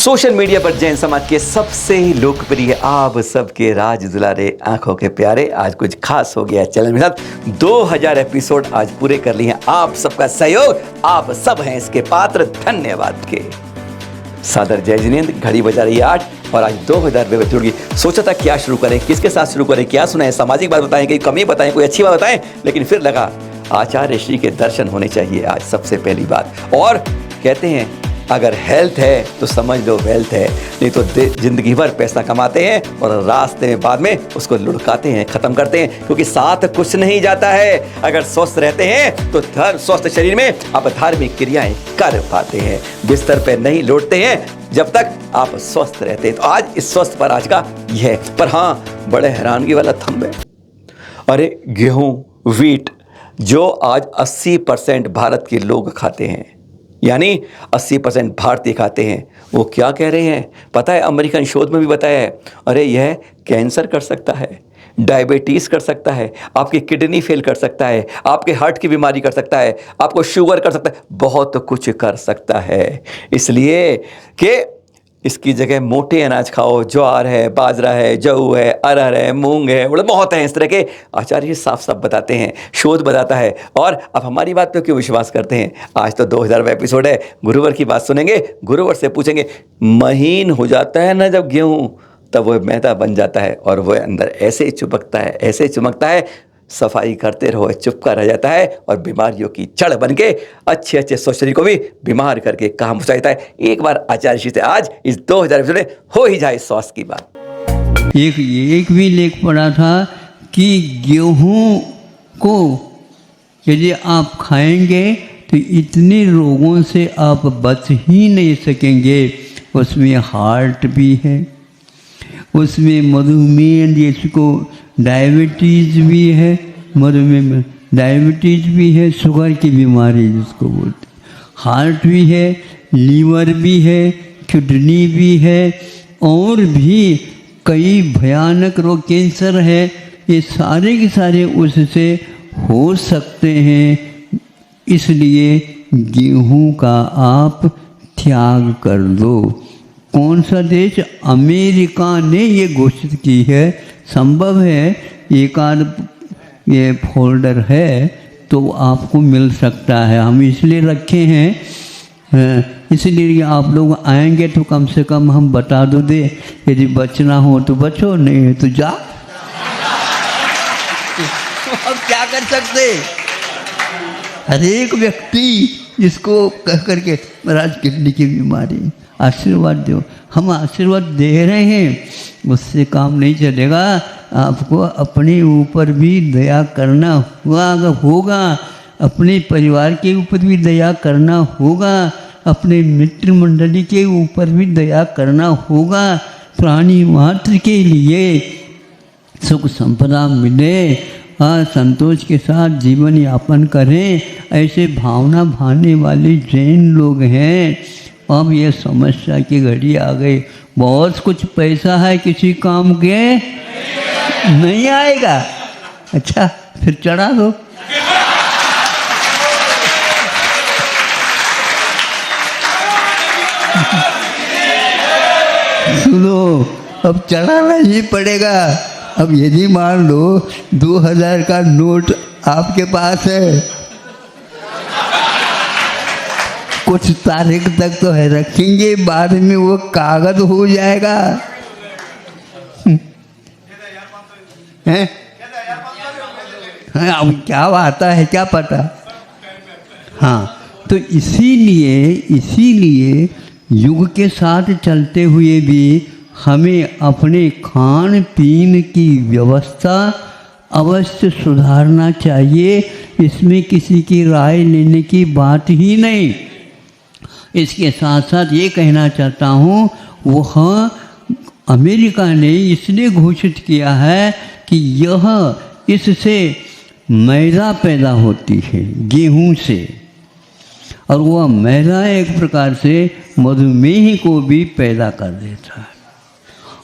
Social media पर जैन समाज के सबसे लोकप्रिय आप सबके राज दुलारे आंखों के प्यारे आज कुछ खास हो गया चैनल में साथ 2000 एपिसोड आज पूरे कर लिए हैं। आप सबका सहयोग, आप सब हैं इसके पात्र, धन्यवाद के। सादर जय जिनेंद्र। घड़ी बजा रही है 8 और आज 2000 जुड़ गई। सोचा था क्या शुरू करें, किसके साथ शुरू करें, क्या सुनाएं, सामाजिक बात बताएं, कोई कमी बताएं, कोई अच्छी बात बताएं, लेकिन फिर लगा आचार्य श्री के दर्शन होने चाहिए आज सबसे पहली बात। और कहते हैं अगर हेल्थ है तो समझ लो वेल्थ है, नहीं तो जिंदगी भर पैसा कमाते हैं और रास्ते में बाद में उसको लुढ़काते हैं, खत्म करते हैं, क्योंकि साथ कुछ नहीं जाता है। अगर स्वस्थ रहते हैं तो स्वस्थ शरीर में आप धार्मिक क्रियाएं कर पाते हैं, बिस्तर पे नहीं लौटते हैं जब तक आप स्वस्थ रहते हैं। तो आज इस स्वस्थ पर आज का यह है। पर हाँ, बड़े हैरानगी वाला थंब है। अरे गेहूं, व्हीट जो आज 80% भारत के लोग खाते हैं, यानी 80% भारतीय खाते हैं, वो क्या कह रहे हैं पता है? अमेरिकन शोध में भी बताया है, अरे यह कैंसर कर सकता है, डायबिटीज़ कर सकता है, आपकी किडनी फेल कर सकता है, आपके हार्ट की बीमारी कर सकता है, आपको शुगर कर सकता है, बहुत कुछ कर सकता है। इसलिए कि इसकी जगह मोटे अनाज खाओ, ज्वार है, बाजरा है, जौ है, अरहर है, मूंग है, मतलब बहुत हैं इस तरह के। आचार्य साफ साफ बताते हैं, शोध बताता है। और अब हमारी बात पे क्यों विश्वास करते हैं? आज तो 2000 एपिसोड है, गुरुवर की बात सुनेंगे, गुरुवर से पूछेंगे। महीन हो जाता है ना जब गेहूँ, तब वो मैदा बन जाता है और वो अंदर ऐसे चिपकता है, ऐसे चमकता है, सफाई करते रहो चुपका रह जाता है और बीमारियों की जड़ बन के अच्छे अच्छे स्वस्थ शरीर को भी बीमार करके काम पहुँचाता है। एक बार आचार्य श्री से आज इस 2000 एपिसोड में हो ही जाए स्वास्थ्य की बात। एक भी लेख पढ़ा था कि गेहूं को यदि आप खाएंगे तो इतने रोगों से आप बच ही नहीं सकेंगे। उसमें हार्ट भी है, उसमें मधुमेह जिसको डायबिटीज़ भी है, मधुमेह में डायबिटीज़ भी है, शुगर की बीमारी जिसको बोलते, हार्ट भी है, लीवर भी है, किडनी भी है, और भी कई भयानक रोग, कैंसर है, ये सारे के सारे उससे हो सकते हैं। इसलिए गेहूं का आप त्याग कर दो। कौन सा देश? अमेरिका ने ये घोषित की है। संभव है एक आध ये फोल्डर है तो आपको मिल सकता है, हम इसलिए रखे हैं। इसलिए आप लोग आएंगे तो कम से कम हम बता दो दे, यदि बचना हो तो बचो, नहीं है तो जा। तो अब क्या कर सकते? हर एक व्यक्ति इसको कह करके महाराज किडनी की बीमारी, आशीर्वाद दो। हम आशीर्वाद दे रहे हैं, उससे काम नहीं चलेगा। आपको अपने ऊपर भी दया करना होगा, अपने परिवार के ऊपर भी दया करना होगा, अपने मित्र मंडली के ऊपर भी दया करना होगा। प्राणी मात्र के लिए सुख संपदा मिले, संतोष के साथ जीवन यापन करें, ऐसे भावना भाने वाले जैन लोग हैं। अब ये समस्या की घड़ी आ गई। बहुत कुछ पैसा है, किसी काम के नहीं आएगा। अच्छा, फिर चढ़ा दो। सुनो, अब चढ़ाना ही पड़ेगा। अब यदि मान लो 2000 का नोट आपके पास है, कुछ तारीख तक तो है रखेंगे, बाद में वो कागज हो जाएगा। हैं? हाँ, अब क्या आता है क्या पता। हाँ, तो इसीलिए युग के साथ चलते हुए भी हमें अपने खान पीन की व्यवस्था अवश्य सुधारना चाहिए। इसमें किसी की राय लेने की बात ही नहीं। इसके साथ साथ ये कहना चाहता हूँ, वह अमेरिका ने इसलिए घोषित किया है कि यह इससे मैदा पैदा होती है गेहूं से, और वह मैदा एक प्रकार से मधुमेह को भी पैदा कर देता है,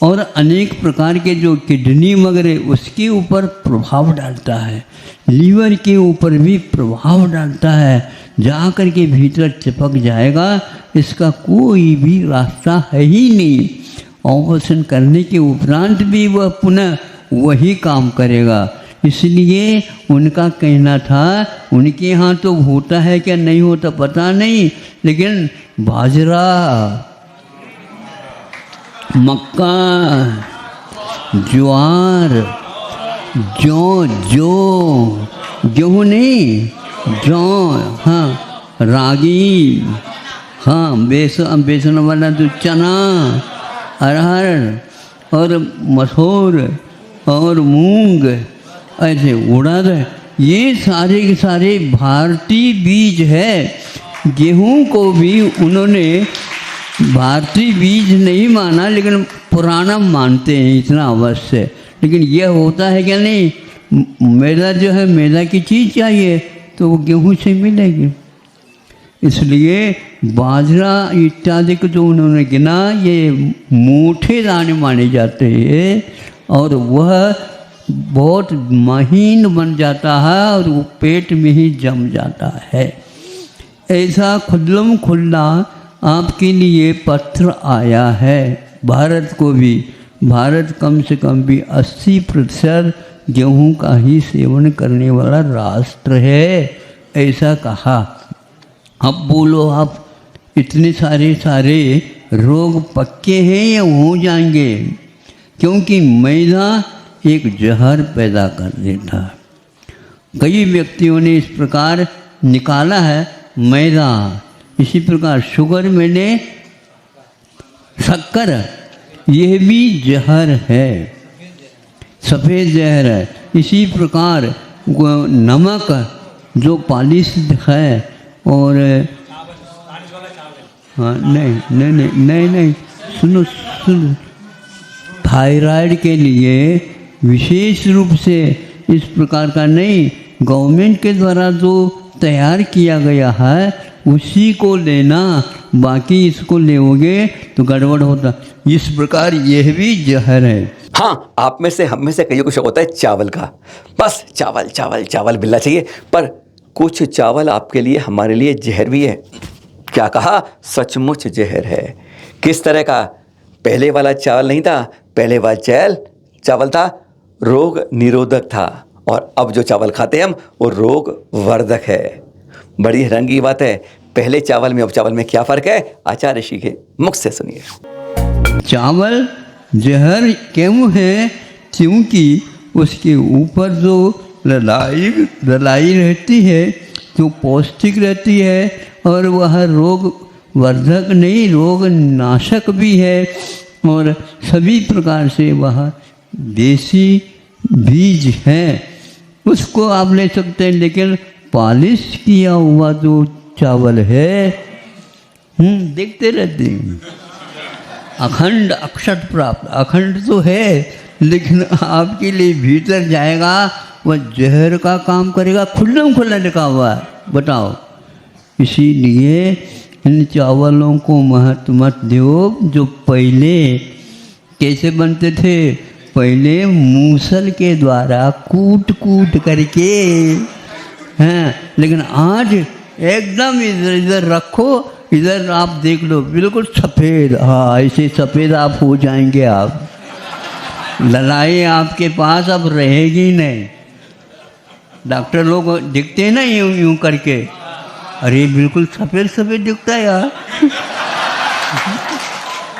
और अनेक प्रकार के जो किडनी वगैरह उसके ऊपर प्रभाव डालता है, लीवर के ऊपर भी प्रभाव डालता है। जा कर के भीतर चिपक जाएगा, इसका कोई भी रास्ता है ही नहीं। ऑपरेशन करने के उपरांत भी वह पुनः वही काम करेगा। इसलिए उनका कहना था, उनके यहाँ तो होता है क्या नहीं होता पता नहीं, लेकिन बाजरा, मक्का, ज्वार, गेहूँ नहीं, जौ, हाँ, रागी, हाँ, बेसन वाला जो चना, अरहर और मसूर और मूंग, ऐसे उड़द, ये सारे के सारे भारतीय बीज है। गेहूं को भी उन्होंने भारतीय बीज नहीं माना, लेकिन पुराना मानते हैं, इतना अवश्य। लेकिन यह होता है क्या नहीं, मैदा जो है, मैदा की चीज़ चाहिए तो वो गेहूं से मिलेगी। इसलिए बाजरा इत्यादि को जो उन्होंने गिना, ये मोटे दाने माने जाते हैं और वह बहुत महीन बन जाता है और वो पेट में ही जम जाता है। ऐसा खुल्लम खुल्ला आपके लिए पत्र आया है। भारत को भी, भारत कम से कम भी 80% गेहूं का ही सेवन करने वाला राष्ट्र है, ऐसा कहा। अब बोलो आप, इतने सारे रोग पक्के हैं या हो जाएंगे? क्योंकि मैदा एक जहर पैदा कर देता है। कई व्यक्तियों ने इस प्रकार निकाला है मैदा। इसी प्रकार शुगर में शक्कर, यह भी जहर है, सफ़ेद जहर है। इसी प्रकार नमक जो पालिश है, और हाँ, नहीं, सुनो, थायराइड के लिए विशेष रूप से इस प्रकार का नहीं, गवर्नमेंट के द्वारा जो तैयार किया गया है उसी को लेना, बाकी इसको लेओगे तो गड़बड़ होता। इस प्रकार यह भी जहर है। हाँ, आप में से, हम में से कईयों को शौक होता है चावल का, बस चावल चावल चावल मिलना चाहिए। पर कुछ चावल आपके लिए, हमारे लिए जहर भी है। क्या कहा? सचमुच जहर है। किस तरह का? पहले वाला चावल नहीं था, पहले वाला चावल था रोग निरोधक था, और अब जो चावल खाते हैं हम, वो रोग वर्धक है। बड़ी हैरानी की बात है, पहले चावल में अब चावल में क्या फ़र्क है? आचार्य ऋषि के मुख से सुनिए। चावल जहर क्यों है? क्योंकि उसके ऊपर जो रलाई रहती है, जो पौष्टिक रहती है, और वह रोग वर्धक नहीं, रोग नाशक भी है, और सभी प्रकार से वह देसी बीज है। उसको आप ले सकते हैं, लेकिन पॉलिश किया हुआ जो चावल है, देखते रहते हैं। अखंड अक्षत प्राप्त, अखंड तो है, लेकिन आपके लिए भीतर जाएगा, वह जहर का काम करेगा। खुल्लम खुल्ला लिखा हुआ है, बताओ। इसीलिए इन चावलों को महत्व मत दो। जो पहले कैसे बनते थे? पहले मूसल के द्वारा कूट करके, हैं, लेकिन आज एकदम इधर रखो, इधर आप देख लो, बिल्कुल सफ़ेद। हाँ, ऐसे सफ़ेद आप हो जाएंगे। आप लड़ाई आपके पास अब रहेगी नहीं। डॉक्टर लोग दिखते हैं ना यूं करके, अरे बिल्कुल सफ़ेद दिखता है यार।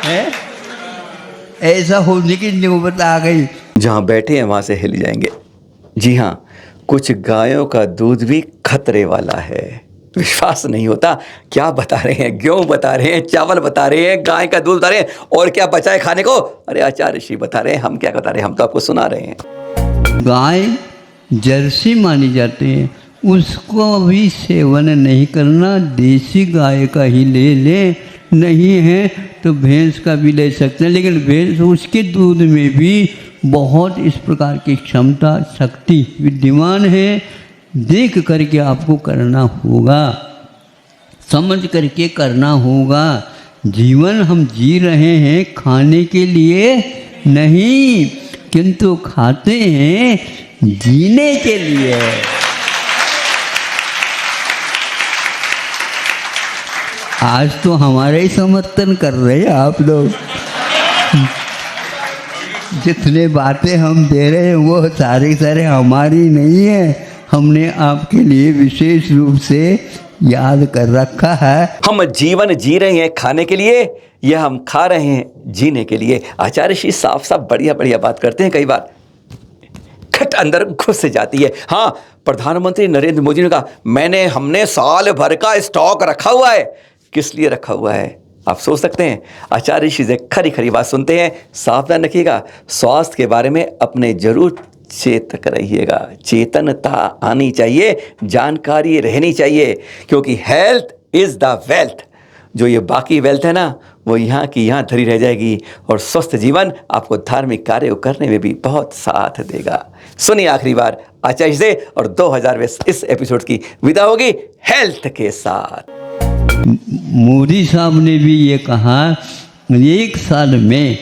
है? ऐसा होने की नौबत आ गई। जहाँ बैठे हैं वहाँ से हिल जाएंगे। जी हाँ, कुछ गायों का दूध भी खतरे वाला है। विश्वास नहीं होता, क्या बता रहे हैं? गेहूँ बता रहे हैं, चावल बता रहे हैं, गाय का दूध बता रहे हैं, और क्या बचा है खाने को? अरे आचार्य ऋषि बता रहे हैं, हम क्या बता रहे हैं? हम तो आपको सुना रहे हैं। गाय जर्सी मानी जाती है, उसको भी सेवन नहीं करना। देसी गाय का ही ले ले, नहीं है तो भैंस का भी ले सकते हैं। लेकिन भैंस, उसके दूध में भी बहुत इस प्रकार की क्षमता, शक्ति विद्यमान है। देख करके आपको करना होगा, समझ करके करना होगा। जीवन हम जी रहे हैं खाने के लिए नहीं, किंतु खाते हैं जीने के लिए। आज तो हमारे ही समर्थन कर रहे हैं आप लोग। जितने बातें हम दे रहे हैं वो सारे हमारी नहीं है, हमने आपके लिए विशेष रूप से याद कर रखा है। हम जीवन जी रहे हैं खाने के लिए, या हम खा रहे हैं जीने के लिए। आचार्य श्री साफ साफ बढ़िया बढ़िया बात करते हैं, कई बार खट अंदर घुस जाती है। हाँ, प्रधानमंत्री नरेंद्र मोदी ने कहा हमने साल भर का स्टॉक रखा हुआ है। किस लिए रखा हुआ है आप सोच सकते हैं। आचार्य श्री से खरी खरी बात सुनते हैं। सावधान रखिएगा, स्वास्थ्य के बारे में अपने जरूर चेतक रहिएगा। चेतनता आनी चाहिए, जानकारी रहनी चाहिए, क्योंकि हेल्थ इज द वेल्थ। जो ये बाकी वेल्थ है ना, वो यहाँ की यहाँ धरी रह जाएगी, और स्वस्थ जीवन आपको धार्मिक कार्य करने में भी बहुत साथ देगा। सुनिए आखिरी बार आचार्य से, और 2020 इस एपिसोड की विदा होगी हेल्थ के साथ। मोदी साहब ने भी ये कहा, एक साल में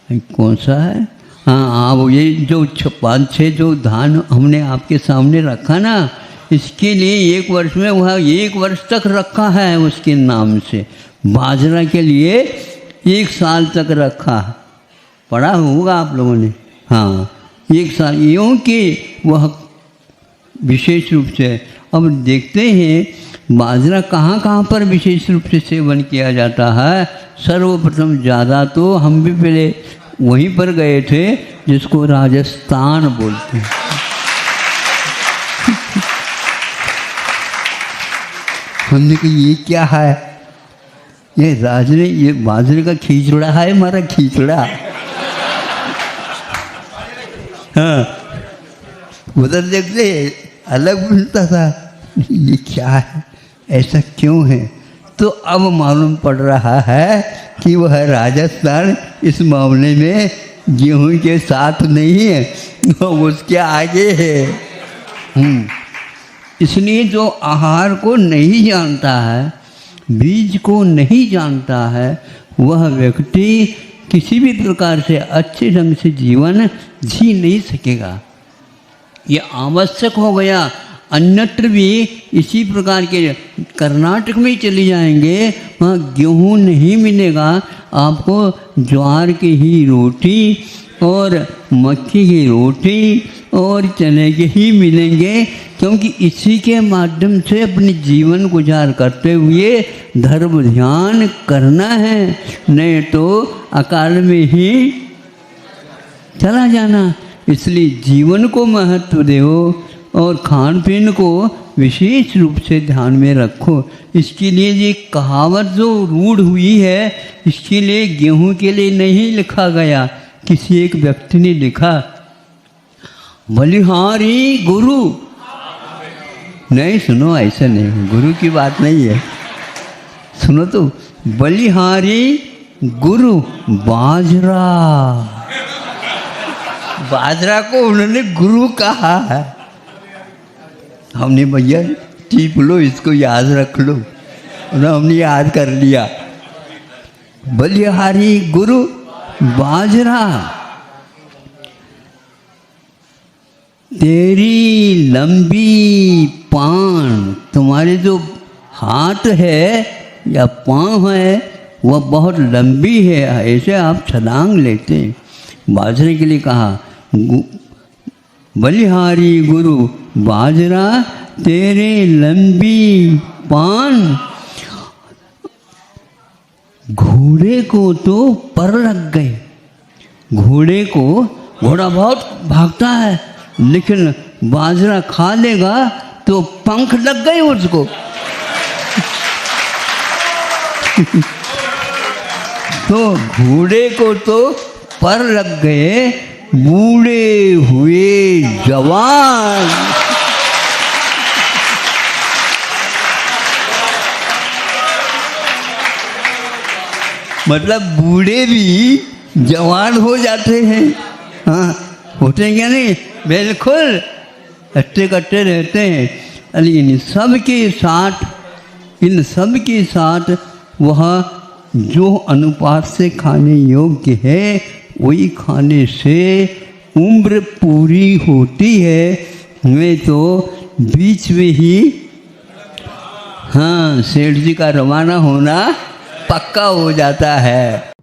कौन सा है, हाँ वो ये जो 5-6 जो धान हमने आपके सामने रखा ना, इसके लिए 1 वर्ष में वह 1 वर्ष तक रखा है उसके नाम से। बाजरा के लिए 1 साल तक रखा, पढ़ा होगा आप लोगों ने। हाँ, 1 साल, यूँ कि वह विशेष रूप से। अब देखते हैं बाजरा कहाँ कहाँ पर विशेष रूप से सेवन किया जाता है। सर्वप्रथम ज़्यादा तो हम भी पहले वहीं पर गए थे जिसको राजस्थान बोलते हैं। हमने कहा ये क्या है, ये बाजरे का खिचड़ा है, हमारा खिचड़ा। हाँ, उधर देखते अलग मिलता था, ये क्या है, ऐसा क्यों है। तो अब मालूम पड़ रहा है कि वह राजस्थान इस मामले में गेहूं के साथ नहीं है, वो उसके आगे है। इसलिए जो आहार को नहीं जानता है, बीज को नहीं जानता है, वह व्यक्ति किसी भी प्रकार से अच्छे ढंग से जीवन जी नहीं सकेगा। ये आवश्यक हो गया। अन्यत्र भी इसी प्रकार के, कर्नाटक में चले जाएंगे, वहाँ गेहूँ नहीं मिलेगा आपको, ज्वार की ही रोटी और मक्की की रोटी और चने के ही मिलेंगे, क्योंकि इसी के माध्यम से अपने जीवन गुजार करते हुए धर्म ध्यान करना है, नहीं तो अकाल में ही चला जाना। इसलिए जीवन को महत्व दो और खान पीन को विशेष रूप से ध्यान में रखो। इसके लिए ये कहावत जो रूढ़ हुई है, इसके लिए गेहूं के लिए नहीं लिखा गया। किसी एक व्यक्ति ने लिखा, बलिहारी गुरु। नहीं, सुनो, ऐसा नहीं, गुरु की बात नहीं है, सुनो तो, बलिहारी गुरु बाजरा। बाजरा को उन्होंने गुरु कहा है। हमने भैया टीप लो, इसको याद रख लो, हमने याद कर लिया। बलिहारी गुरु बाजरा, तेरी लंबी पान, तुम्हारे जो हाथ है या पाँव है वह बहुत लंबी है, ऐसे आप छलांग लेते हैं। बाजरे के लिए कहा, बलिहारी गुरु बाजरा, तेरे लंबी पान, घोड़े को तो पर लग गए। घोड़ा बहुत भागता है, लेकिन बाजरा खा लेगा तो पंख लग गए उसको। तो घोड़े को तो पर लग गए, बूढ़े हुए जवान। मतलब बूढ़े भी जवान हो जाते हैं। हाँ, होते हैं क्या नहीं, बिल्कुल अच्छे कट्टे रहते हैं। अरे इन सब के साथ वह जो अनुपात से खाने योग्य है, वही खाने से उम्र पूरी होती है। मैं तो बीच में ही हाँ, सेठ जी का रवाना होना पक्का हो जाता है।